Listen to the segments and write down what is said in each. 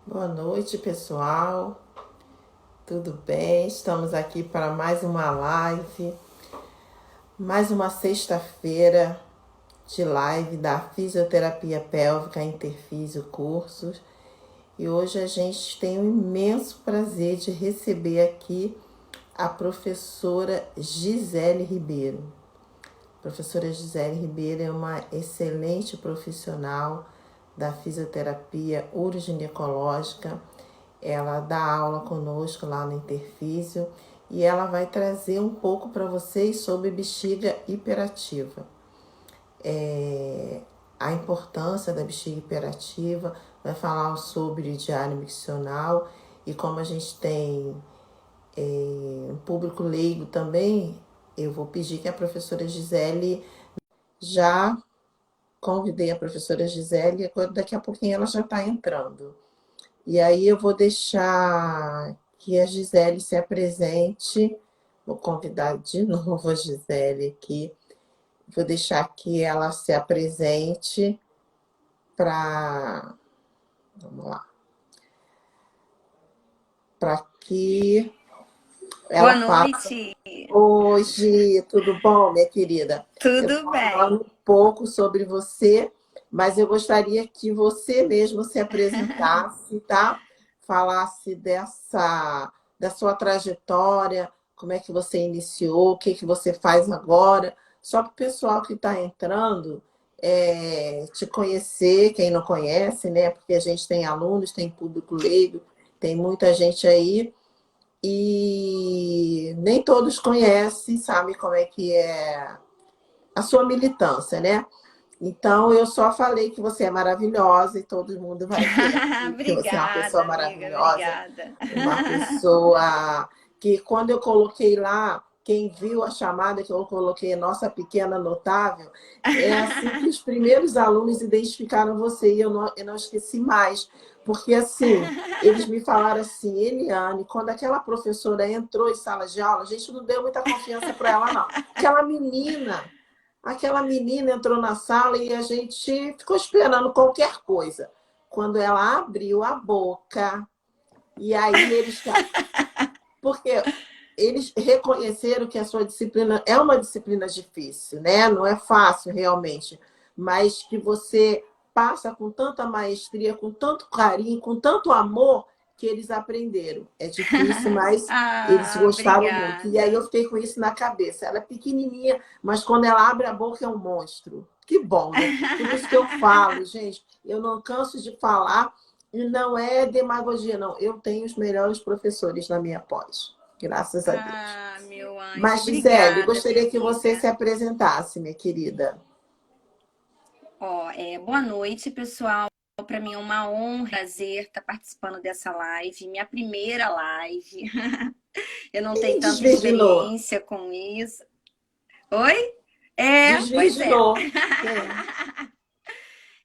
Boa noite, pessoal. Tudo bem? Estamos aqui para mais uma live, mais uma sexta-feira de live da Fisioterapia Pélvica Interfísio Cursos. E hoje a gente tem o imenso prazer de receber aqui a professora Gisele Ribeiro. A professora Gisele Ribeiro é uma excelente profissional da fisioterapia uroginecológica. Ela dá aula conosco lá no Interfísio e ela vai trazer um pouco para vocês sobre bexiga hiperativa. A importância da bexiga hiperativa, vai falar sobre diário miccional e como a gente tem um público leigo também, eu vou pedir que a professora Gisele, já convidei a professora Gisele, agora daqui a pouquinho ela já está entrando. E aí eu vou deixar que a Gisele se apresente. Vou convidar de novo a Gisele aqui. Vou deixar que ela se apresente para. Vamos lá. Para que Boa ela faça. noite, Hoje, tudo bom, minha querida? Eu tudo estou bem? falando um pouco sobre você, mas eu gostaria que você mesmo se apresentasse, tá? Falasse da sua trajetória, como é que você iniciou, o que que você faz agora, só para o pessoal que está entrando te conhecer, quem não conhece, né? Porque a gente tem alunos, tem público leigo, tem muita gente aí e nem todos conhecem, sabem como é que é a sua militância, né? Então, eu só falei que você é maravilhosa e todo mundo vai ver aqui que você é uma pessoa Obrigada, amiga, maravilhosa, obrigada. uma pessoa que, quando eu coloquei lá, quem viu a chamada que eu coloquei, nossa pequena notável, é assim que os primeiros alunos identificaram você e eu não esqueci mais, porque assim, eles me falaram assim, Eliane, quando aquela professora entrou em sala de aula, a gente não deu muita confiança para ela, não. Aquela menina entrou na sala e a gente ficou esperando qualquer coisa. Quando ela abriu a boca, e aí porque eles reconheceram que a sua disciplina é uma disciplina difícil, né? Não é fácil realmente, mas que você passa com tanta maestria, com tanto carinho, com tanto amor que eles aprenderam. É difícil, mas eles Ah, gostaram muito. E aí eu obrigada. fiquei com isso na cabeça. Ela é pequenininha, mas quando ela abre a boca é um monstro. Que bom, né? Por isso que eu falo, gente, eu não canso de falar e não é demagogia, não. Eu tenho os melhores professores na minha pós, graças a Deus. Ah, meu anjo, Mas, Gisele, eu obrigada, minha gostaria que você se amiga. apresentasse, minha querida. Boa noite, pessoal. Para mim é uma honra, um prazer estar participando dessa live, minha primeira live. Eu não Ih, tenho tanta desvirginou. experiência com isso. Oi? Pois é. Desvirginou. Sim.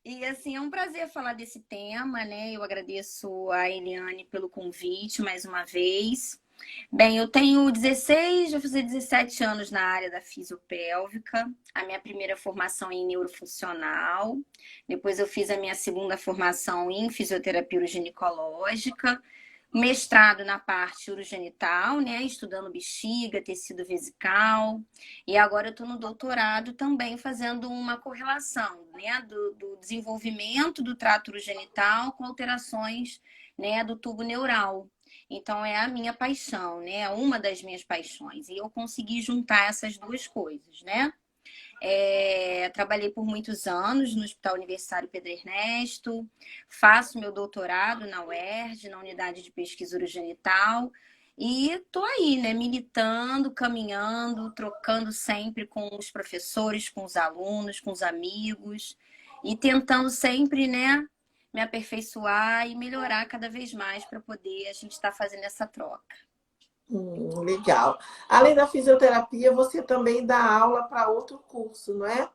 E assim, é um prazer falar desse tema, né? Eu agradeço a Eliane pelo convite mais uma vez. Bem, eu tenho 16, vou fazer 17 anos na área da fisiopélvica. A minha primeira formação é em neurofuncional. Depois eu fiz a minha segunda formação em fisioterapia ginecológica, mestrado na parte urogenital, né, estudando bexiga, tecido vesical, e agora eu estou no doutorado também fazendo uma correlação, né, do desenvolvimento do trato urogenital com alterações, né, do tubo neural. Então é a minha paixão, né, uma das minhas paixões, e eu consegui juntar essas duas coisas, né? Trabalhei por muitos anos no Hospital Universitário Pedro Ernesto, faço meu doutorado na UERJ, na Unidade de Pesquisa Urogenital, e estou aí, né, militando, caminhando, trocando sempre com os professores, com os alunos, com os amigos, e tentando sempre, né, me aperfeiçoar e melhorar cada vez mais para poder a gente estar fazendo essa troca. Legal. Além da fisioterapia, você também dá aula para outro curso, não é?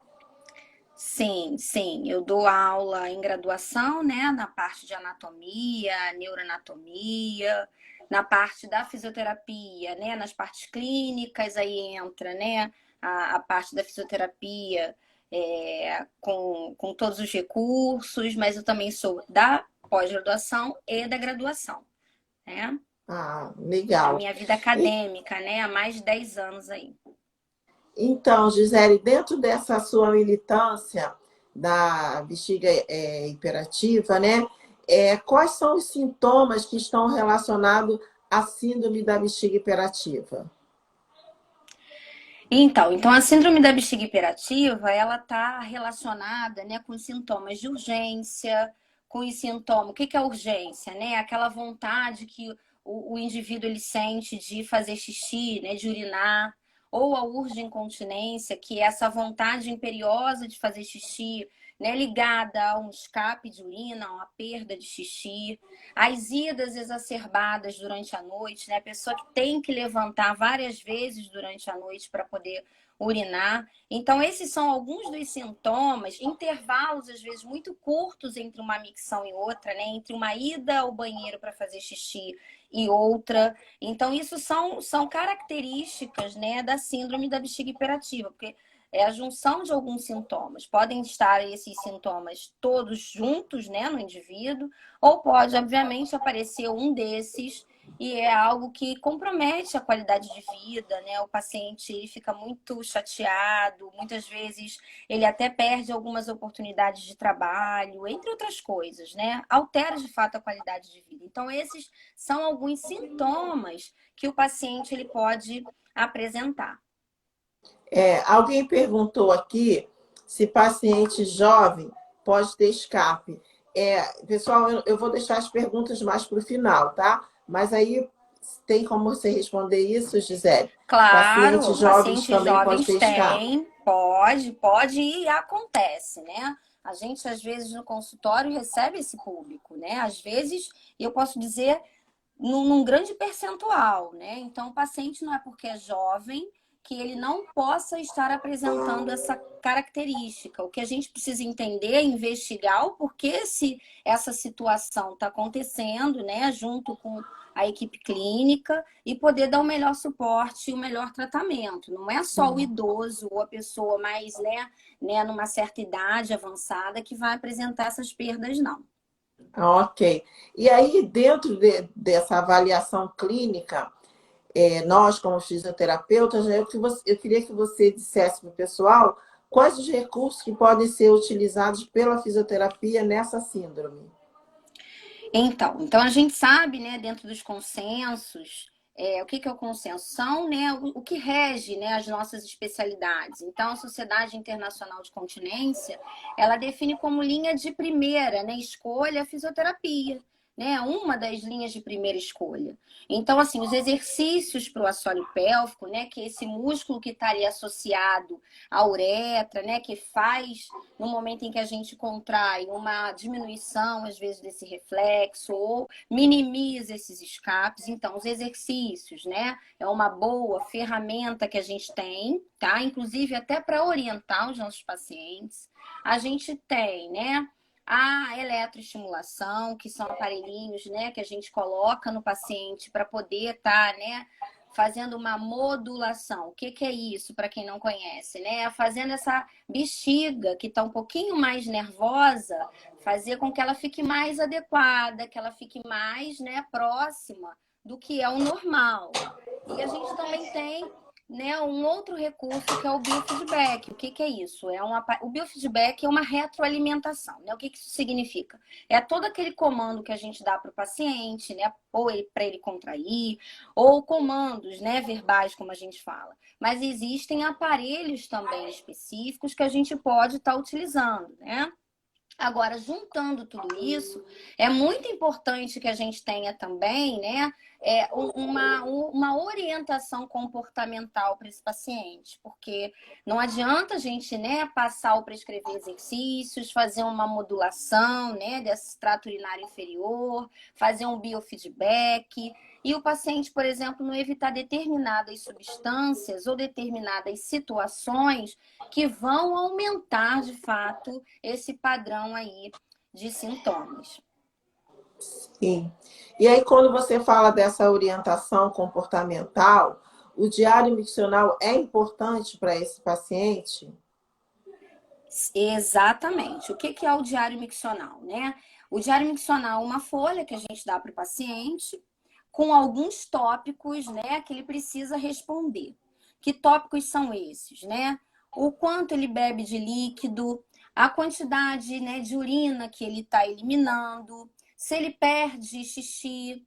Sim, sim, eu dou aula em graduação, né, na parte de anatomia, neuroanatomia, na parte da fisioterapia, né, nas partes clínicas, aí entra, né, a parte da fisioterapia com todos os recursos, mas eu também sou da pós-graduação e da graduação, né? Ah, A legal. minha vida E- acadêmica, né? Há mais de 10 anos aí. Então, Gisele, dentro dessa sua militância da bexiga hiperativa, né? Quais são os sintomas que estão relacionados à síndrome da bexiga hiperativa? Então a síndrome da bexiga hiperativa, ela está relacionada, né, com sintomas de urgência, com os sintomas. O que que é urgência, né? Aquela vontade que o indivíduo ele sente de fazer xixi, né, de urinar, ou a urge-incontinência, que é essa vontade imperiosa de fazer xixi, né, ligada a um escape de urina, a uma perda de xixi. As idas exacerbadas durante a noite, né? A pessoa que tem que levantar várias vezes durante a noite para poder urinar. Então, esses são alguns dos sintomas, intervalos, às vezes, muito curtos entre uma micção e outra, né? Entre uma ida ao banheiro para fazer xixi e outra. Então, isso são características, né, da síndrome da bexiga hiperativa, porque é a junção de alguns sintomas. Podem estar esses sintomas todos juntos, né, no indivíduo, ou pode, obviamente, aparecer um desses e é algo que compromete a qualidade de vida, né? O paciente ele fica muito chateado, muitas vezes ele até perde algumas oportunidades de trabalho, entre outras coisas, né? Altera de fato a qualidade de vida. Então, esses são alguns sintomas que o paciente ele pode apresentar. Alguém perguntou aqui se paciente jovem pode ter escape. Pessoal, eu vou deixar as perguntas mais para o final, tá? Mas aí tem como você responder isso, Gisele? Pacientes Claro, jovens pacientes também pode ter jovens escape. têm, pode e acontece, né? A gente, às vezes, no consultório recebe esse público, né? Às vezes, eu posso dizer, num grande percentual, né? Então, o paciente não é porque é jovem que ele não possa estar apresentando essa característica. O que a gente precisa entender é investigar o porquê se essa situação está acontecendo, né? Junto com a equipe clínica e poder dar o melhor suporte e o melhor tratamento. Não é só o idoso ou a pessoa mais, numa certa idade avançada que vai apresentar essas perdas, não. Ok. E aí, dentro dessa avaliação clínica, nós, como fisioterapeutas, né, eu queria que você dissesse para o pessoal quais os recursos que podem ser utilizados pela fisioterapia nessa síndrome. Então a gente sabe, né, dentro dos consensos, o que que é o consenso? São, né, o que rege, né, as nossas especialidades. Então, a Sociedade Internacional de Continência, ela define como linha de primeira, né, escolha a fisioterapia, né, uma das linhas de primeira escolha. Então, assim, os exercícios para o assoalho pélvico, né, que é esse músculo que está ali associado à uretra, né, que faz no momento em que a gente contrai uma diminuição, às vezes, desse reflexo, ou minimiza esses escapes. Então, os exercícios, né? É uma boa ferramenta que a gente tem, tá? Inclusive, até para orientar os nossos pacientes. A gente tem, né? A eletroestimulação, que são aparelhinhos, né, que a gente coloca no paciente para poder estar, né, fazendo uma modulação. O que que é isso, para quem não conhece, né? Fazendo essa bexiga que está um pouquinho mais nervosa, fazer com que ela fique mais adequada, que ela fique mais, né, próxima do que é o normal. E a gente também tem, né, um outro recurso que é o biofeedback. O que que é isso? O biofeedback é uma retroalimentação, né? O que que isso significa? É todo aquele comando que a gente dá para o paciente, né, ou para ele contrair, ou comandos, né, verbais, como a gente fala. Mas existem aparelhos também específicos que a gente pode estar utilizando, né? Agora, juntando tudo isso, é muito importante que a gente tenha também, né, uma orientação comportamental para esse paciente, porque não adianta a gente, né, passar ou prescrever exercícios, fazer uma modulação, né, desse trato urinário inferior, fazer um biofeedback, e o paciente, por exemplo, não evitar determinadas substâncias ou determinadas situações que vão aumentar, de fato, esse padrão aí de sintomas. Sim. E aí, quando você fala dessa orientação comportamental, o diário miccional é importante para esse paciente? Exatamente. O que é o diário miccional, né? O diário miccional é uma folha que a gente dá para o paciente com alguns tópicos, né, que ele precisa responder. Que tópicos são esses, né? O quanto ele bebe de líquido, a quantidade, né, de urina que ele está eliminando, se ele perde xixi,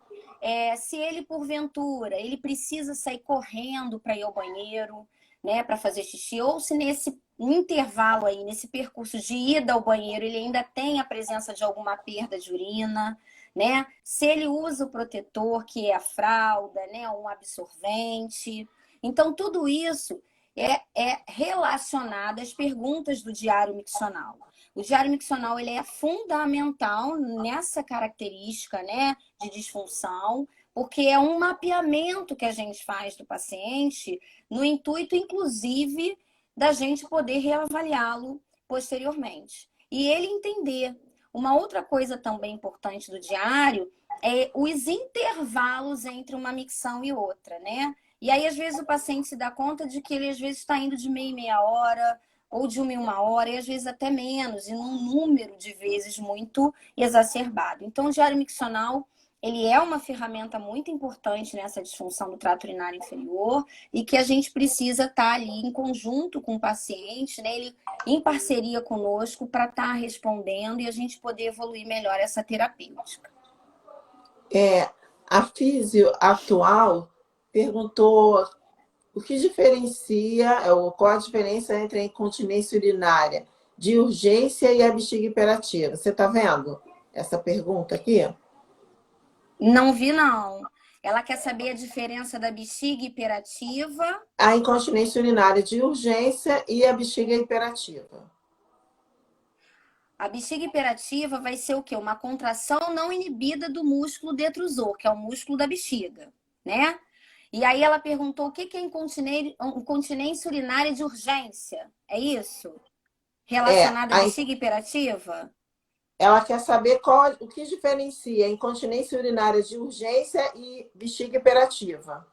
se ele, porventura, ele precisa sair correndo para ir ao banheiro, né, para fazer xixi, ou se nesse intervalo aí, nesse percurso de ida ao banheiro, ele ainda tem a presença de alguma perda de urina, né? Se ele usa o protetor, que é a fralda, né, um absorvente. Então, tudo isso é relacionado às perguntas do diário miccional. O diário miccional ele é fundamental nessa característica, né, de disfunção, porque é um mapeamento que a gente faz do paciente no intuito, inclusive, da gente poder reavaliá-lo posteriormente. E ele entender. Uma outra coisa também importante do diário é os intervalos entre uma micção e outra, né? E aí, às vezes, o paciente se dá conta de que ele, às vezes, está indo de meia em meia hora, ou de uma em uma hora, e às vezes até menos, e num número de vezes muito exacerbado. Então, o diário miccional, ele é uma ferramenta muito importante nessa disfunção do trato urinário inferior e que a gente precisa estar ali em conjunto com o paciente, né? Ele em parceria conosco para estar respondendo e a gente poder evoluir melhor essa terapêutica. A físio atual perguntou o que diferencia, ou qual a diferença entre a incontinência urinária de urgência e a bexiga hiperativa. Você está vendo essa pergunta aqui? Não vi, não. Ela quer saber a diferença da bexiga hiperativa. A incontinência urinária de urgência e a bexiga hiperativa. A bexiga hiperativa vai ser o quê? Uma contração não inibida do músculo detrusor, que é o músculo da bexiga, né? E aí ela perguntou o que é incontinência urinária de urgência. É isso? Relacionada à bexiga hiperativa? Ela quer saber o que diferencia a incontinência urinária de urgência e bexiga hiperativa.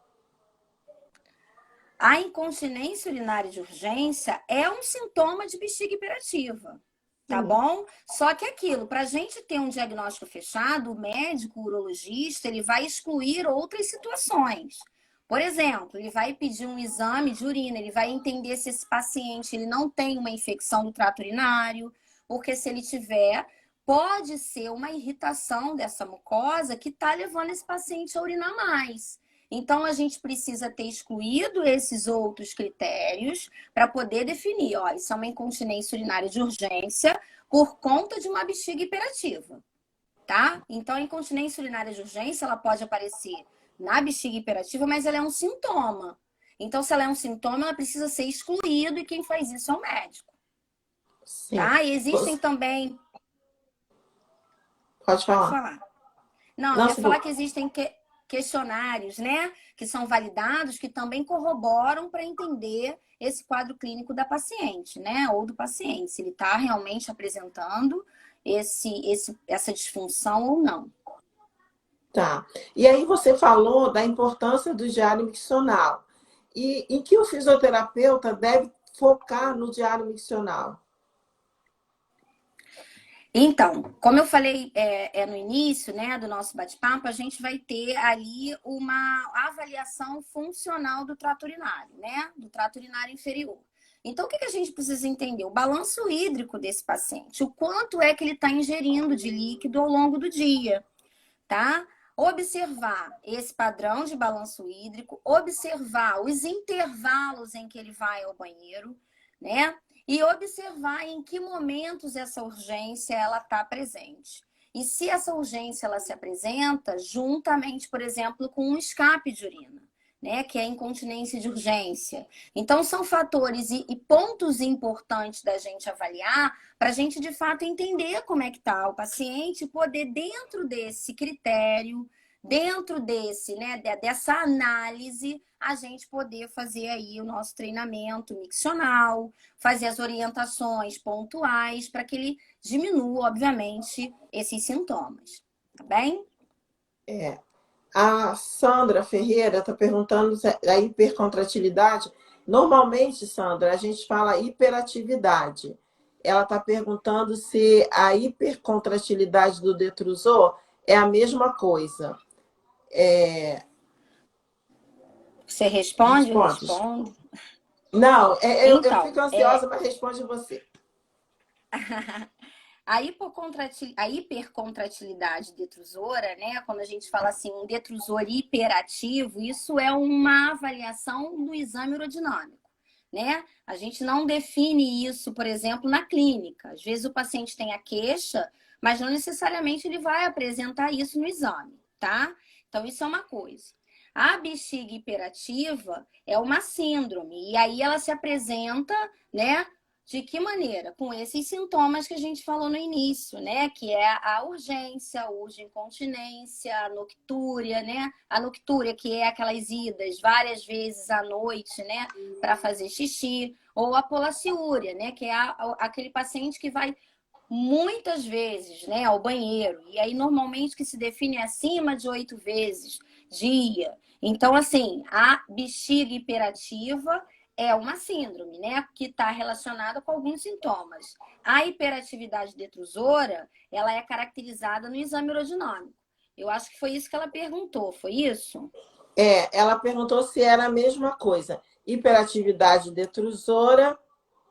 A incontinência urinária de urgência é um sintoma de bexiga hiperativa. Tá bom? Só que aquilo, para a gente ter um diagnóstico fechado, o médico, o urologista, ele vai excluir outras situações. Por exemplo, ele vai pedir um exame de urina, ele vai entender se esse paciente ele não tem uma infecção do trato urinário, porque se ele tiver, pode ser uma irritação dessa mucosa que está levando esse paciente a urinar mais. Então, a gente precisa ter excluído esses outros critérios para poder definir, ó, isso é uma incontinência urinária de urgência por conta de uma bexiga hiperativa, tá? Então, a incontinência urinária de urgência, ela pode aparecer na bexiga hiperativa, mas ela é um sintoma. Então, se ela é um sintoma, ela precisa ser excluído e quem faz isso é o médico. Sim. Tá? E existem também... Pode falar. Pode falar. Não, eu ia falar que existem questionários, né, que são validados, que também corroboram para entender esse quadro clínico da paciente, né, ou do paciente, se ele está realmente apresentando essa disfunção ou não. Tá. E aí você falou da importância do diário miccional. E em que o fisioterapeuta deve focar no diário miccional? Então, como eu falei no início, né, do nosso bate-papo, a gente vai ter ali uma avaliação funcional do trato urinário, né, do trato urinário inferior. Então, o que a gente precisa entender? O balanço hídrico desse paciente, o quanto é que ele está ingerindo de líquido ao longo do dia, tá? Observar esse padrão de balanço hídrico, observar os intervalos em que ele vai ao banheiro, né? E observar em que momentos essa urgência ela está presente. E se essa urgência ela se apresenta juntamente, por exemplo, com um escape de urina, né, que é a incontinência de urgência. Então, são fatores e pontos importantes da gente avaliar para a gente, de fato, entender como é que está o paciente e poder, dentro desse critério, dentro dessa análise, a gente poder fazer aí o nosso treinamento miccional, fazer as orientações pontuais para que ele diminua, obviamente, esses sintomas. Tá bem? A Sandra Ferreira está perguntando a hipercontratilidade. Normalmente, Sandra, a gente fala hiperatividade. ela está perguntando se a hipercontratilidade do detrusor é a mesma coisa. Você responde? Eu Responde. respondo. Não, eu Então, fico ansiosa, mas responde você. a hipercontratilidade detrusora, né? Quando a gente fala assim, um detrusor hiperativo, isso é uma avaliação do exame urodinâmico, né? A gente não define isso, por exemplo, na clínica. Às vezes o paciente tem a queixa, mas não necessariamente ele vai apresentar isso no exame, tá? Então, isso é uma coisa. A bexiga hiperativa é uma síndrome, e aí ela se apresenta, né? De que maneira? Com esses sintomas que a gente falou no início, né? Que é a urgência, a incontinência, a noctúria, né? A noctúria, que é aquelas idas várias vezes à noite, né? Para fazer xixi. Ou a polaciúria, né? Que é aquele paciente que vai muitas vezes, né? Ao banheiro. E aí, normalmente, que se define acima de 8 vezes dia. Então, assim, a bexiga hiperativa é uma síndrome, né? Que está relacionada com alguns sintomas. A hiperatividade detrusora, ela é caracterizada no exame urodinâmico. Eu acho que foi isso que ela perguntou, foi isso? Ela perguntou se era a mesma coisa. Hiperatividade detrusora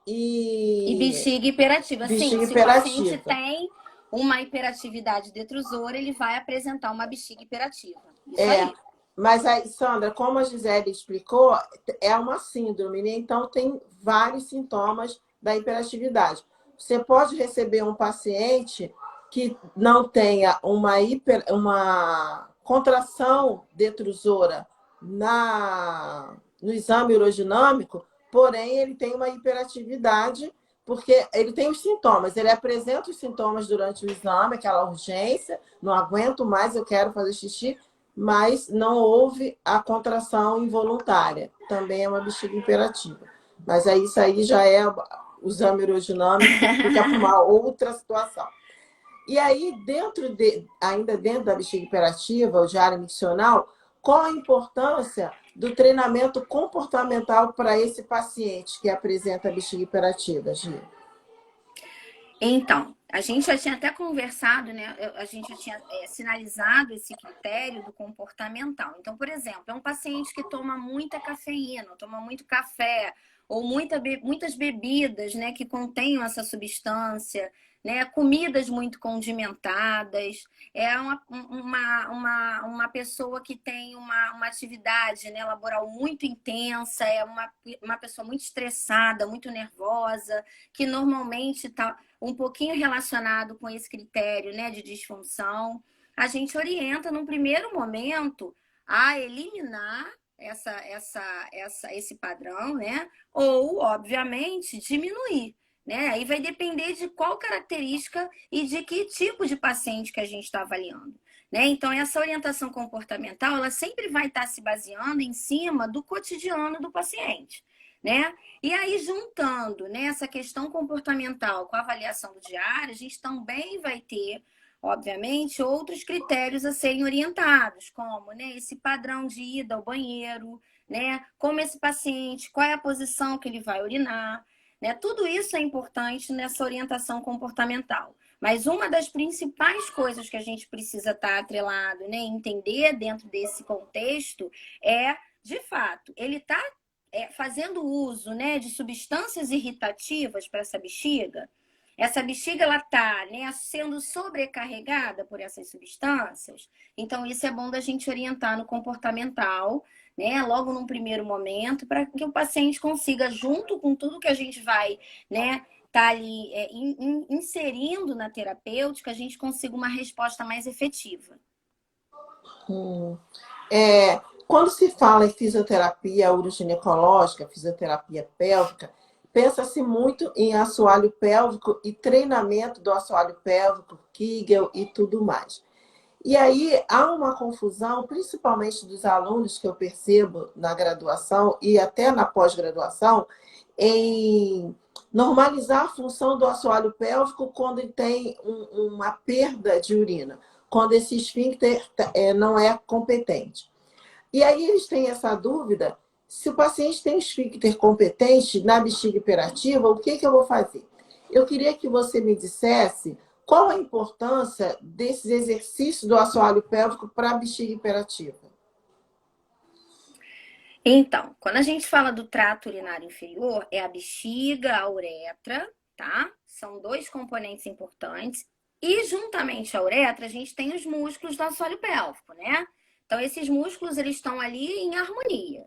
E e bexiga hiperativa. Sim, bexiga se o paciente hiperativa. tem uma hiperatividade detrusora, ele vai apresentar uma bexiga hiperativa. Isso É, aí. mas aí, Sandra, como a Gisele explicou, é uma síndrome, né? Então tem vários sintomas da hiperatividade. Você pode receber um paciente que não tenha uma contração detrusora no exame urodinâmico, porém ele tem uma hiperatividade, porque ele tem os sintomas, ele apresenta os sintomas durante o exame, aquela urgência, não aguento mais, eu quero fazer xixi, mas não houve a contração involuntária. Também é uma bexiga imperativa. Mas aí, isso aí já é o exame urodinâmico, fica para uma outra situação. E aí, ainda dentro da bexiga imperativa, o diário miccional, qual a importância do treinamento comportamental para esse paciente que apresenta a bexiga imperativa, Gi? Então, a gente já tinha até conversado, né? A gente já tinha sinalizado esse critério do comportamental. Então, por exemplo, é um paciente que toma muita cafeína, toma muito café, ou muitas bebidas, né, que contenham essa substância, né? Comidas muito condimentadas. É uma pessoa que tem uma atividade, né, laboral muito intensa, é uma pessoa muito estressada, muito nervosa, que normalmente está um pouquinho relacionado com esse critério, né, de disfunção. A gente orienta, num primeiro momento, a eliminar esse padrão, né? Ou, obviamente, diminuir. Né? Aí vai depender de qual característica e de que tipo de paciente que a gente está avaliando. Né? Então, essa orientação comportamental, ela sempre vai estar se baseando em cima do cotidiano do paciente. Né? E aí, juntando, né, essa questão comportamental com a avaliação do diário, a gente também vai ter, obviamente, outros critérios a serem orientados, como, né, esse padrão de ida ao banheiro, né, como esse paciente, qual é a posição que ele vai urinar, né? Tudo isso é importante nessa orientação comportamental. Mas uma das principais coisas que a gente precisa estar atrelado, né, entender dentro desse contexto é, de fato, ele está fazendo uso, né, de substâncias irritativas para essa bexiga ela está, né, sendo sobrecarregada por essas substâncias. Então, isso é bom da gente orientar no comportamental, né, logo num primeiro momento, para que o paciente consiga, junto com tudo que a gente vai, né, tá ali inserindo na terapêutica, a gente consiga uma resposta mais efetiva. Quando se fala em fisioterapia uroginecológica, fisioterapia pélvica, pensa-se muito em assoalho pélvico e treinamento do assoalho pélvico, Kegel e tudo mais. E aí há uma confusão, principalmente dos alunos que eu percebo na graduação e até na pós-graduação, em normalizar a função do assoalho pélvico quando ele tem uma perda de urina, quando esse esfíncter não é competente. E aí eles têm essa dúvida, se o paciente tem esfíncter competente na bexiga hiperativa, o que eu vou fazer? Eu queria que você me dissesse qual a importância desses exercícios do assoalho pélvico para a bexiga hiperativa. Então, quando a gente fala do trato urinário inferior, é a bexiga, a uretra, tá? São dois componentes importantes. E juntamente à uretra, a gente tem os músculos do assoalho pélvico, né? Então, esses músculos, eles estão ali em harmonia,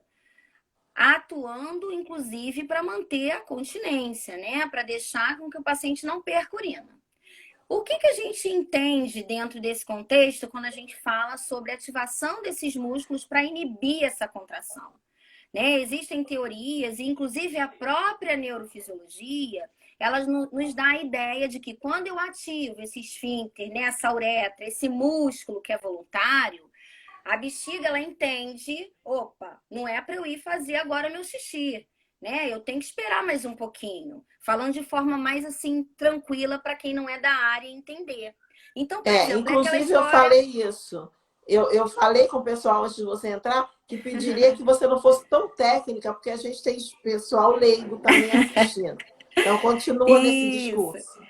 atuando, inclusive, para manter a continência, né? Para deixar com que o paciente não perca urina. O que a gente entende dentro desse contexto quando a gente fala sobre a ativação desses músculos para inibir essa contração? Né? Existem teorias, e inclusive a própria neurofisiologia, elas nos dá a ideia de que quando eu ativo esse esfíncter, né, essa uretra, esse músculo que é voluntário, a bexiga ela entende, opa, não é para eu ir fazer agora meu xixi, né? Eu tenho que esperar mais um pouquinho, falando de forma mais assim tranquila para quem não é da área entender. Então, por exemplo, é aquela Inclusive eu história. falei isso. Eu falei com o pessoal antes de você entrar que pediria que você não fosse tão técnica, porque a gente tem pessoal leigo também assistindo. Então, continua nesse Isso. discurso.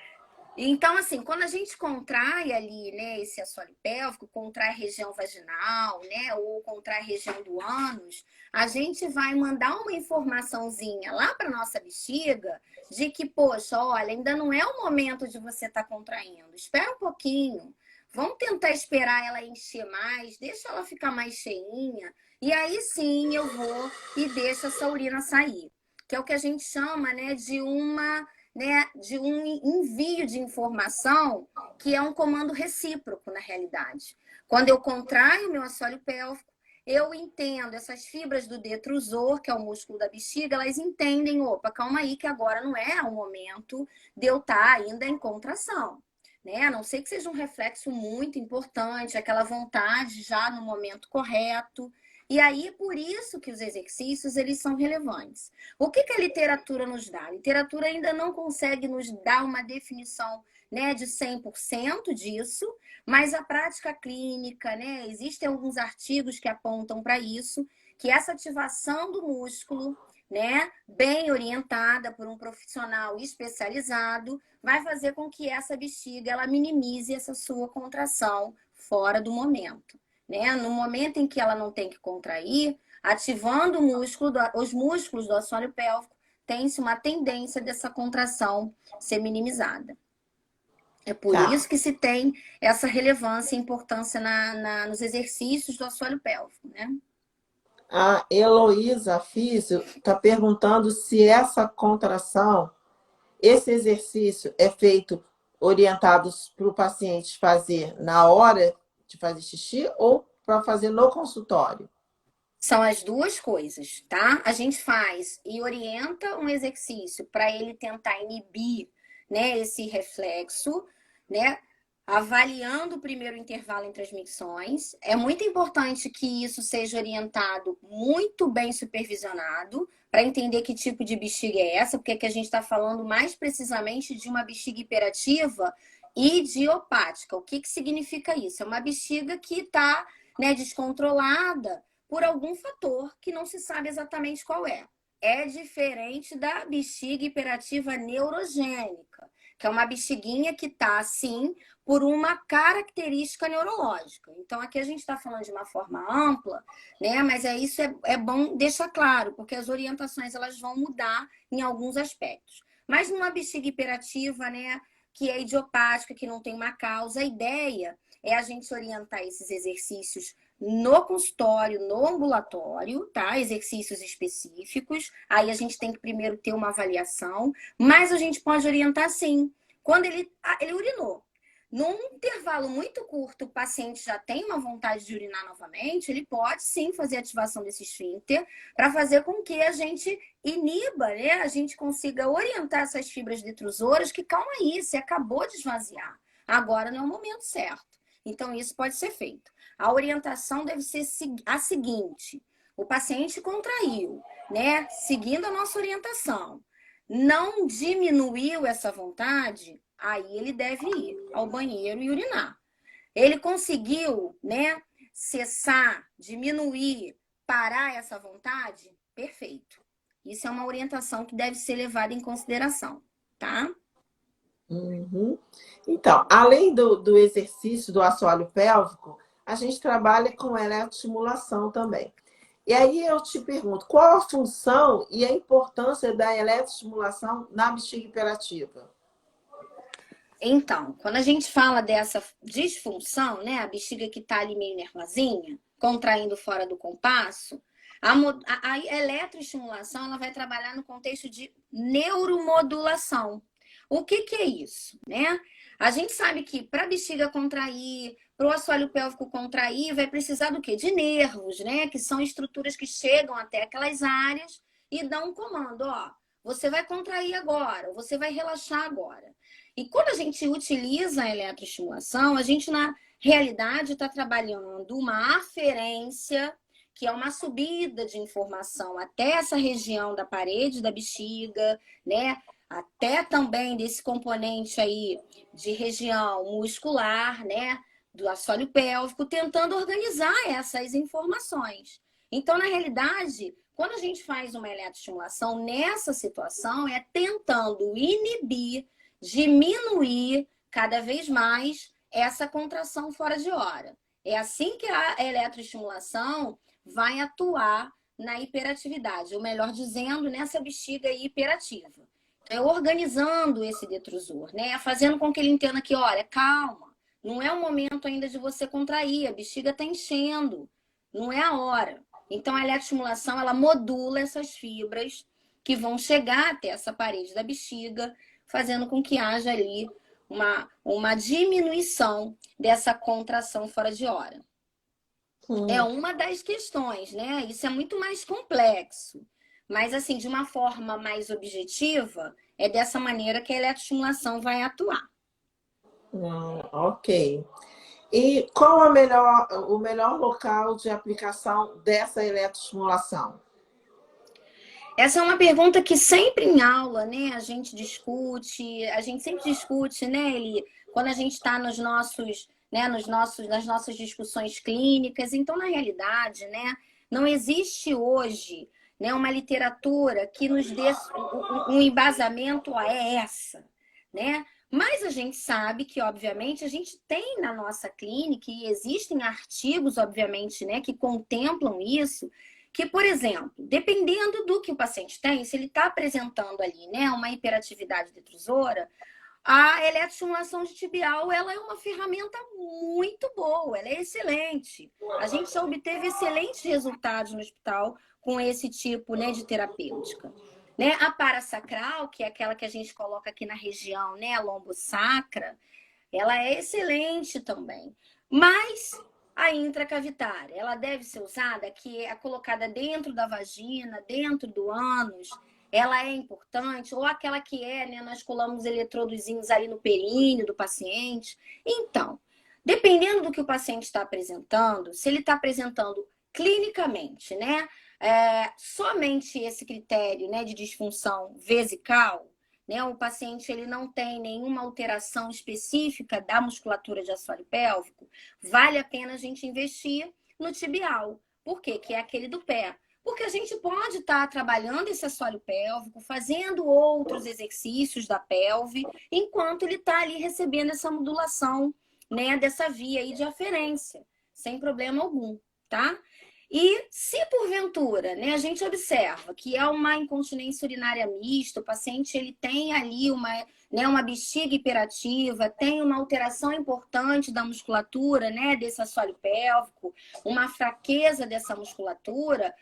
Então, assim, quando a gente contrai ali, né, esse assoalho pélvico, contrai a região vaginal, né, ou contrai a região do ânus, a gente vai mandar uma informaçãozinha lá para nossa bexiga de que, poxa, olha, ainda não é o momento de você estar contraindo. Espera um pouquinho. Vamos tentar esperar ela encher mais, deixa ela ficar mais cheinha, e aí sim eu vou e deixo essa urina sair. Que é o que a gente chama, né, de um envio de informação que é um comando recíproco na realidade. Quando eu contraio meu assoalho pélvico, eu entendo essas fibras do detrusor, que é o músculo da bexiga, elas entendem, opa, calma aí que agora não é o momento de eu estar ainda em contração. Né? A não ser que seja um reflexo muito importante, aquela vontade já no momento correto. E aí, por isso que os exercícios, eles são relevantes. O que a literatura nos dá? A literatura ainda não consegue nos dar uma definição, né, de 100% disso, mas a prática clínica, né, existem alguns artigos que apontam para isso, que essa ativação do músculo, né, bem orientada por um profissional especializado, vai fazer com que essa bexiga ela minimize essa sua contração fora do momento. Né? No momento em que ela não tem que contrair, ativando os músculos do assoalho pélvico, tem-se uma tendência dessa contração ser minimizada. É por Tá. isso que se tem essa relevância e importância nos exercícios do assoalho pélvico, né? A Heloísa Físio está perguntando se essa contração, esse exercício é feito orientados para o paciente fazer na hora de fazer xixi ou para fazer no consultório? São as duas coisas, tá? A gente faz e orienta um exercício para ele tentar inibir, né, esse reflexo, né? Avaliando o primeiro intervalo entre as micções. É muito importante que isso seja orientado, muito bem supervisionado, para entender que tipo de bexiga é essa, porque aqui a gente está falando mais precisamente de uma bexiga hiperativa e idiopática. O que significa isso? É uma bexiga que está, né, descontrolada por algum fator que não se sabe exatamente qual é. É diferente da bexiga hiperativa neurogênica, que é uma bexiguinha que está, assim, por uma característica neurológica. Então, aqui a gente está falando de uma forma ampla, né? Mas isso é bom deixar claro, porque as orientações elas vão mudar em alguns aspectos. Mas numa bexiga hiperativa, né, que é idiopática, que não tem uma causa, a ideia é a gente orientar esses exercícios no consultório, no ambulatório, tá? Exercícios específicos. Aí a gente tem que primeiro ter uma avaliação, mas a gente pode orientar sim. Quando ele urinou, num intervalo muito curto, o paciente já tem uma vontade de urinar novamente, ele pode sim fazer ativação desse esfíncter para fazer com que a gente iniba, né? A gente consiga orientar essas fibras detrusoras que, calma aí, você acabou de esvaziar. Agora não é o momento certo. Então, isso pode ser feito. A orientação deve ser a seguinte: o paciente contraiu, né? Seguindo a nossa orientação, não diminuiu essa vontade, aí ele deve ir ao banheiro e urinar. Ele conseguiu, né, cessar, diminuir, parar essa vontade? Perfeito. Isso é uma orientação que deve ser levada em consideração, tá? Uhum. Então, além do exercício do assoalho pélvico, a gente trabalha com eletroestimulação também. E aí eu te pergunto, qual a função e a importância da eletroestimulação na bexiga hiperativa? Então, quando a gente fala dessa disfunção, né, a bexiga que está ali meio nervosinha, contraindo fora do compasso, a eletroestimulação ela vai trabalhar no contexto de neuromodulação. O que é isso, né? A gente sabe que para a bexiga contrair, para o assoalho pélvico contrair, vai precisar do quê? De nervos, né? Que são estruturas que chegam até aquelas áreas e dão um comando, ó, você vai contrair agora, você vai relaxar agora. E quando a gente utiliza a eletroestimulação, a gente, na realidade, está trabalhando uma aferência, que é uma subida de informação até essa região da parede da bexiga, né? Até também desse componente aí de região muscular, né? Do assoalho pélvico, tentando organizar essas informações. Então, na realidade, quando a gente faz uma eletroestimulação nessa situação, é tentando inibir, diminuir cada vez mais essa contração fora de hora. É assim que a eletroestimulação vai atuar na hiperatividade, ou melhor dizendo, nessa bexiga hiperativa. Então, é organizando esse detrusor, né? Fazendo com que ele entenda que, olha, calma, não é o momento ainda de você contrair, a bexiga está enchendo, não é a hora. Então, a eletroestimulação, ela modula essas fibras que vão chegar até essa parede da bexiga, fazendo com que haja ali uma diminuição dessa contração fora de hora. É Hum, uma das questões, né? Isso é muito mais complexo. Mas, assim, de uma forma mais objetiva, é dessa maneira que a eletroestimulação vai atuar. ok. E qual o melhor local de aplicação dessa eletroestimulação? Essa é uma pergunta que sempre em aula, né, a gente sempre discute, né, Eli, quando a gente está nos nossos, né, nas nossas discussões clínicas. Então, na realidade, né, não existe hoje, né, uma literatura que nos dê um embasamento a essa, né? Mas a gente sabe que, obviamente, a gente tem na nossa clínica e existem artigos, obviamente, né, que contemplam isso, que, por exemplo, dependendo do que o paciente tem, se ele está apresentando ali, né, uma hiperatividade detrusora, a eletroestimulação de tibial, ela é uma ferramenta muito boa, ela é excelente. A gente já obteve excelentes resultados no hospital com esse tipo, né, de terapêutica. Né? A parasacral, que é aquela que a gente coloca aqui na região, né, a lombosacra, ela é excelente também. Mas a intracavitária, ela deve ser usada, que é colocada dentro da vagina, dentro do ânus, ela é importante, ou aquela que é, né, nós colamos eletrodozinhos ali no períneo do paciente. Então, dependendo do que o paciente está apresentando, se ele está apresentando clinicamente, né, somente esse critério, né, de disfunção vesical, né, o paciente ele não tem nenhuma alteração específica da musculatura de assoalho pélvico, vale a pena a gente investir no tibial. Por quê? Que é aquele do pé. Porque a gente pode estar trabalhando esse assoalho pélvico, fazendo outros exercícios da pelve, enquanto ele está ali recebendo essa modulação, né, dessa via aí de aferência, sem problema algum, tá? E se porventura, né, a gente observa que é uma incontinência urinária mista, o paciente ele tem ali uma bexiga hiperativa, tem uma alteração importante da musculatura, né, desse assoalho pélvico, uma fraqueza dessa musculatura,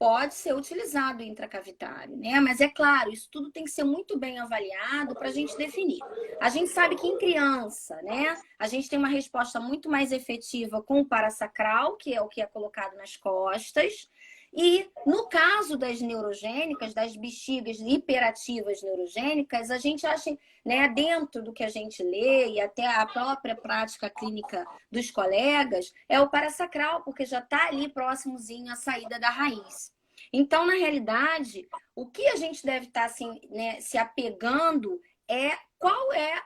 pode ser utilizado o intracavitário, né? Mas é claro, isso tudo tem que ser muito bem avaliado para a gente definir. A gente sabe que em criança, né, a gente tem uma resposta muito mais efetiva com o parasacral, que é o que é colocado nas costas. E no caso das neurogênicas, das bexigas hiperativas neurogênicas, a gente acha, né, dentro do que a gente lê e até a própria prática clínica dos colegas, é o parasacral, porque já está ali próximozinho à saída da raiz. Então, na realidade, o que a gente deve estar assim, né, se apegando é qual é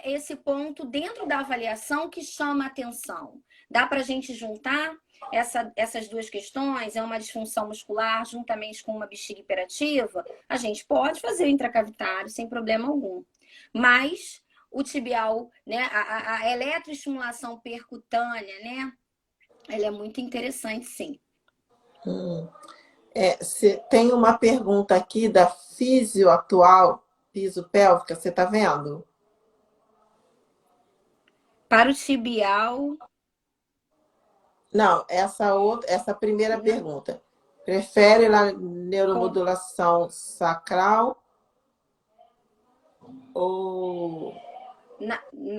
esse ponto dentro da avaliação que chama a atenção. Dá para a gente juntar essas duas questões? É uma disfunção muscular juntamente com uma bexiga hiperativa? A gente pode fazer o intracavitário sem problema algum. Mas o tibial, né? A eletroestimulação percutânea, né? Ela é muito interessante, sim. Tem uma pergunta aqui da Físio Atual, piso pélvica, você está vendo? Para o tibial, Não, essa primeira não, pergunta. Prefere a com, neuromodulação sacral ou,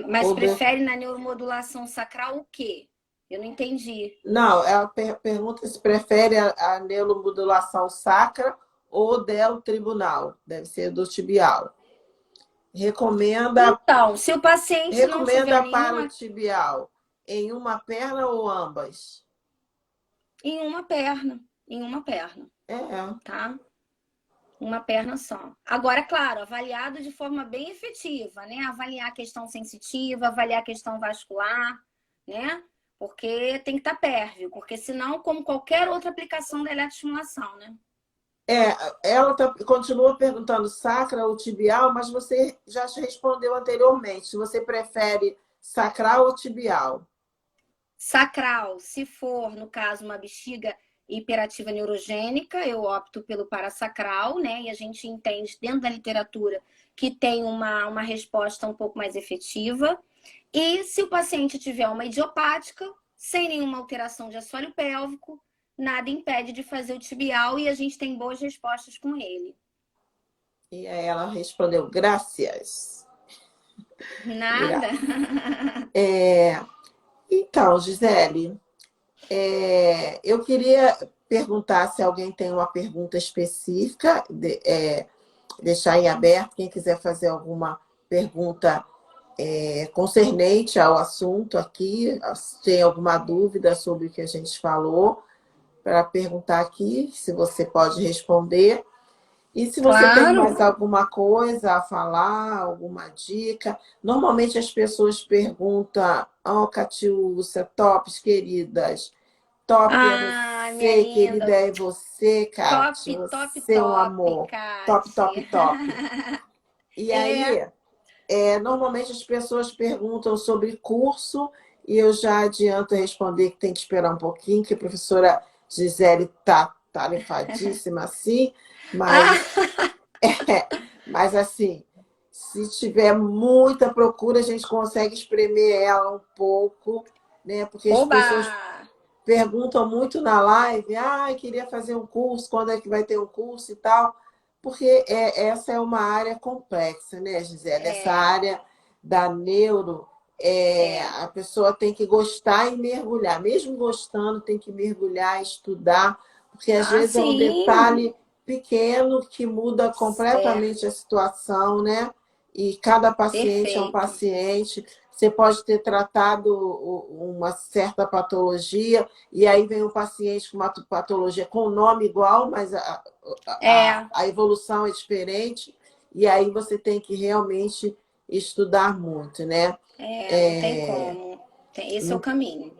mas ou de- prefere na neuromodulação sacral o quê? Eu não entendi. Não, ela pergunta se prefere a neuromodulação sacra ou del tribunal. Deve ser do tibial. Recomenda, Então, se o paciente não tiver recomenda para o nenhuma tibial em uma perna ou ambas? em uma perna, É. tá? Uma perna só. Agora, claro, avaliado de forma bem efetiva, né? Avaliar a questão sensitiva, avaliar a questão vascular, né? Porque tem que estar pérvio, porque senão, como qualquer outra aplicação da eletroestimulação, né? Ela continua perguntando sacra ou tibial, mas você já respondeu anteriormente. Se você prefere sacral ou tibial? Sacral, se for, no caso, uma bexiga hiperativa neurogênica, eu opto pelo parasacral, né? E a gente entende dentro da literatura que tem uma resposta um pouco mais efetiva. E se o paciente tiver uma idiopática, sem nenhuma alteração de assoalho pélvico, nada impede de fazer o tibial e a gente tem boas respostas com ele. E aí ela respondeu, graças. Nada. Graças. Então, Gisele, eu queria perguntar se alguém tem uma pergunta específica, deixar em aberto, quem quiser fazer alguma pergunta concernente ao assunto aqui, se tem alguma dúvida sobre o que a gente falou, para perguntar aqui, se você pode responder. E se você tem Claro. mais alguma coisa a falar, alguma dica. Normalmente as pessoas perguntam, oh, Catiúcia, tops, queridas. Top é Ah, minha você, querida, linda. é você, Top, Cati. top, Você é um top, amor. Top, top, Kati. top. E É. aí, normalmente as pessoas perguntam sobre curso e eu já adianto responder que tem que esperar um pouquinho, que a professora Gisele está tarefadíssima assim, mas, Ah, mas assim, se tiver muita procura, a gente consegue espremer ela um pouco, né? Porque as oba! pessoas perguntam muito na live, queria fazer um curso, quando é que vai ter um curso e tal, porque essa é uma área complexa, né, Gisele? Essa É, área da neuro, é. a pessoa tem que gostar e mergulhar, mesmo gostando, tem que mergulhar, estudar, porque às Ah, vezes é um sim. detalhe pequeno que muda É, completamente a situação, né? E cada paciente é um perfeito. paciente. Você pode ter tratado uma certa patologia, e aí vem um paciente com uma patologia com nome igual, mas É, a evolução é diferente, e aí você tem que realmente estudar muito, né? não tem como. Esse é o caminho.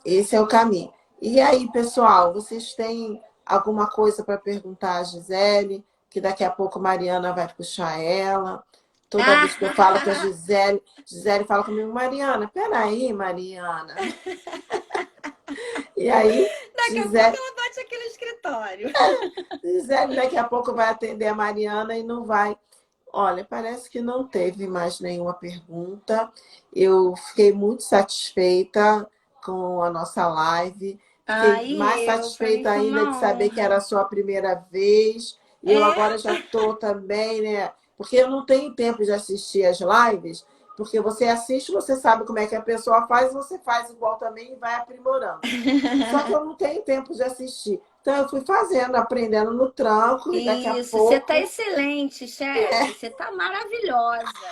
Esse é o caminho. E aí, pessoal, vocês têm alguma coisa para perguntar à Gisele? Que daqui a pouco a Mariana vai puxar ela. Toda vez que eu falo com a Ah, Gisele, Gisele fala comigo, Mariana, peraí, Mariana. E aí, daqui a pouco Gisele, ela bate aqui no escritório. Gisele daqui a pouco vai atender a Mariana e não vai. Olha, parece que não teve mais nenhuma pergunta. Eu fiquei muito satisfeita com a nossa live. Fiquei mais Para mim satisfeita foi ainda de uma saber que era honra. a sua primeira vez. E eu É, agora já estou também, né? Porque eu não tenho tempo de assistir as lives, porque você assiste, você sabe como é que a pessoa faz, você faz igual também e vai aprimorando. Só que eu não tenho tempo de assistir. Então, eu fui fazendo, aprendendo no tranco, e daqui a isso, você tá pouco, excelente, chefe. Você tá maravilhosa.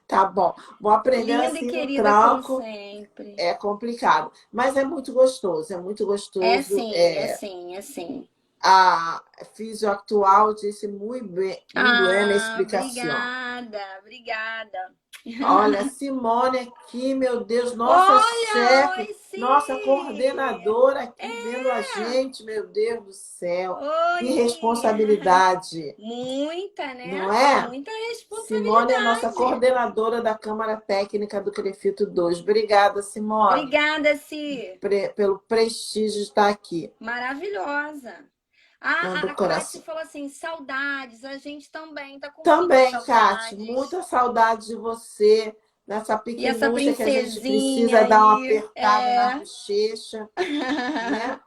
tá bom. Vou aprendendo Linda e assim no querida como tranco, sempre. é complicado. Mas é muito gostoso, é muito É gostoso. sim, é sim, é sim. A Fisio Actual disse muito bem, muito bem na Ah, explicação. obrigada, obrigada. Olha, Simone aqui, meu Deus, nossa Olha, chefe, oi, nossa Si! coordenadora aqui vendo a É! gente, meu Deus do céu. Que Oi! responsabilidade, Muita, né? não é? Muita Simone é nossa responsabilidade. coordenadora da Câmara Técnica do Crefito 2. Obrigada, Simone, Obrigada, Si. pelo prestígio de estar aqui. Maravilhosa. Manda o A Cátia coração. falou assim, saudades. A gente também tá com muitas Também, Kate, saudades. muita saudade de você, nessa E essa pequenúcia que a gente princesinha precisa dar uma aí, apertada na é. bochecha, né?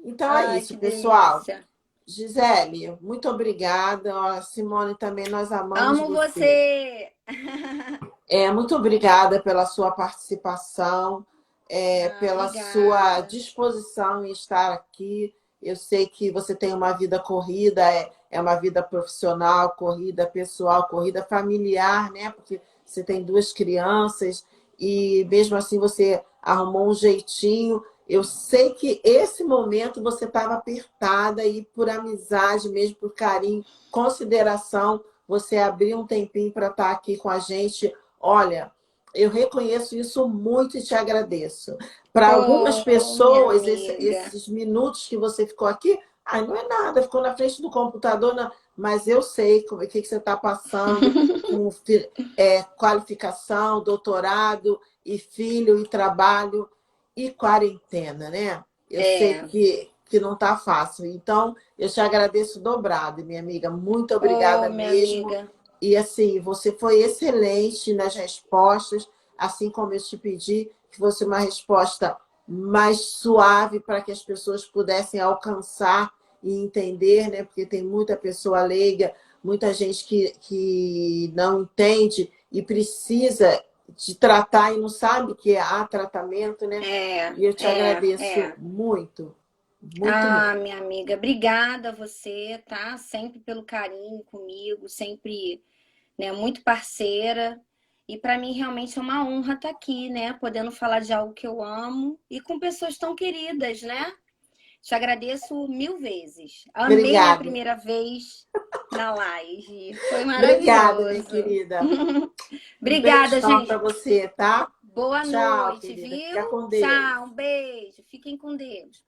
Então é Ai, isso, que pessoal. delícia. Gisele, muito obrigada. A Simone também, nós amamos Amo você. você. Muito obrigada pela sua participação, Ah, pela sua obrigada. disposição em estar aqui. Eu sei que você tem uma vida corrida, é uma vida profissional, corrida pessoal, corrida familiar, né? Porque você tem duas crianças e mesmo assim você arrumou um jeitinho. Eu sei que esse momento você estava apertada e por amizade, mesmo por carinho, consideração, você abriu um tempinho para estar aqui com a gente. Olha, eu reconheço isso muito e te agradeço. Para algumas Oh, minha pessoas, amiga. esses minutos que você ficou aqui, não é nada, ficou na frente do computador, não, mas eu sei o que você está passando com qualificação, doutorado, e filho, e trabalho, e quarentena, né? Eu sei É. que não está fácil. Então, eu te agradeço dobrado, minha amiga. Muito Oh, obrigada minha mesmo. amiga. E assim, você foi excelente nas respostas, assim como eu te pedi que fosse uma resposta mais suave para que as pessoas pudessem alcançar e entender, né? Porque tem muita pessoa leiga, muita gente que não entende e precisa de tratar e não sabe que há tratamento, né? É, E eu te agradeço é. muito, muito Ah, mesmo. minha amiga, obrigada a você, tá? Sempre pelo carinho comigo, sempre, né, muito parceira. E para mim realmente é uma honra estar aqui, né, podendo falar de algo que eu amo e com pessoas tão queridas, né? Te agradeço mil vezes. Amei minha Obrigada. primeira vez na live. Foi Obrigada, minha maravilhoso. querida. Um Obrigada, beijão para gente. você, tá? Boa Tchau, noite, querida. viu? Fica com Tchau, Deus. um beijo. Fiquem com Deus.